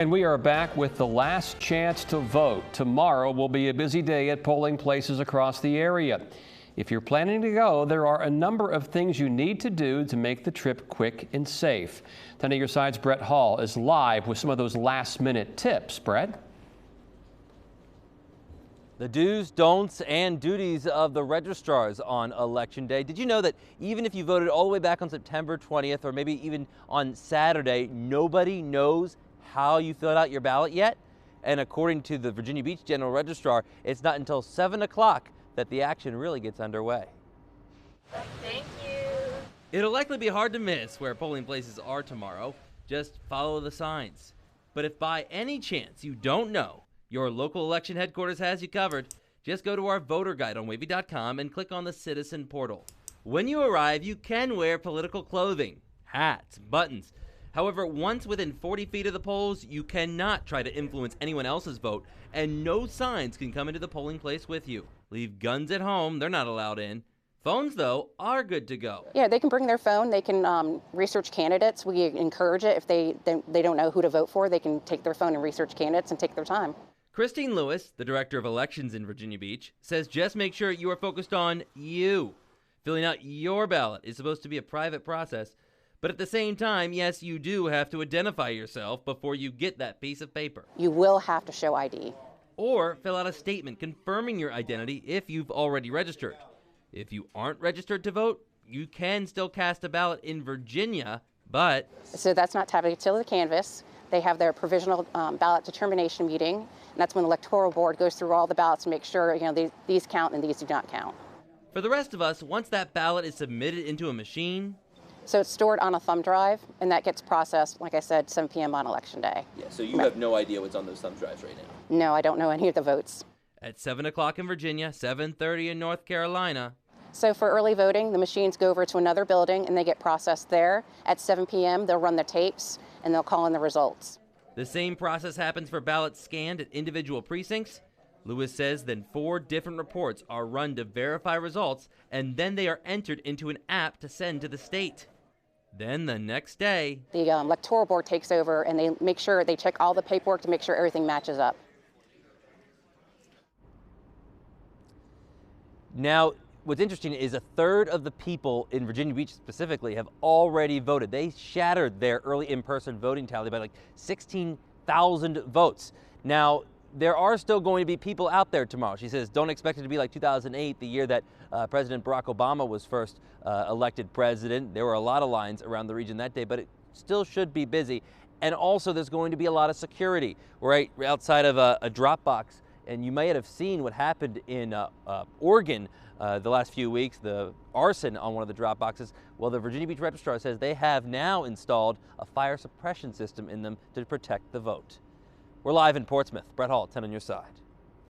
And we are back with the last chance to vote. Tomorrow will be a busy day at polling places across the area. If you're planning to go, there are a number of things you need to do to make the trip quick and safe. 10 on your side's Brett Hall is live with some of those last-minute tips. Brett? The do's, don'ts, and duties of the registrars on Election Day. Did you know that even if you voted all the way back on September 20th or maybe even on Saturday, nobody knows how you filled out your ballot yet? And according to the Virginia Beach General Registrar, it's not until 7 o'clock that the action really gets underway. Thank you. It'll likely be hard to miss where polling places are tomorrow. Just follow the signs. But if by any chance you don't know, your local election headquarters has you covered. Just go to our voter guide on wavy.com and click on the Citizen portal. When you arrive, you can wear political clothing, hats, buttons. However, once within 40 feet of the polls, you cannot try to influence anyone else's vote, and no signs can come into the polling place with you. Leave guns at home, they're not allowed in. Phones, though, are good to go. Yeah, they can bring their phone. They can research candidates. We encourage it. If they don't know who to vote for, they can take their phone and research candidates and take their time. Christine Lewis, the director of elections in Virginia Beach, says just make sure you are focused on you. Filling out your ballot is supposed to be a private process, but at the same time, yes, you do have to identify yourself before you get that piece of paper. You will have to show ID. Or fill out a statement confirming your identity if you've already registered. If you aren't registered to vote, you can still cast a ballot in Virginia, but... So that's not tapping till the canvas. They have their provisional ballot determination meeting, and that's when the electoral board goes through all the ballots to make sure these count and these do not count. For the rest of us, once that ballot is submitted into a machine... So it's stored on a thumb drive, and that gets processed, like I said, 7 p.m. on Election Day. Yeah, so you have no idea what's on those thumb drives right now? No, I don't know any of the votes. At 7 o'clock in Virginia, 7:30 in North Carolina. So for early voting, the machines go over to another building, and they get processed there. At 7 p.m., they'll run the tapes, and they'll call in the results. The same process happens for ballots scanned at individual precincts. Lewis says then 4 different reports are run to verify results, and then they are entered into an app to send to the state. Then the next day, the electoral board takes over, and they make sure they check all the paperwork to make sure everything matches up. Now, what's interesting is a third of the people in Virginia Beach specifically have already voted. They shattered their early in-person voting tally by like 16,000 votes. Now, there are still going to be people out there tomorrow. She says, don't expect it to be like 2008, the year that President Barack Obama was first elected president. There were a lot of lines around the region that day, but it still should be busy. And also, there's going to be a lot of security right outside of a drop box. And you may have seen what happened in Oregon the last few weeks, the arson on one of the drop boxes. Well, the Virginia Beach Registrar says they have now installed a fire suppression system in them to protect the vote. We're live in Portsmouth. Brett Hall, 10 on your side.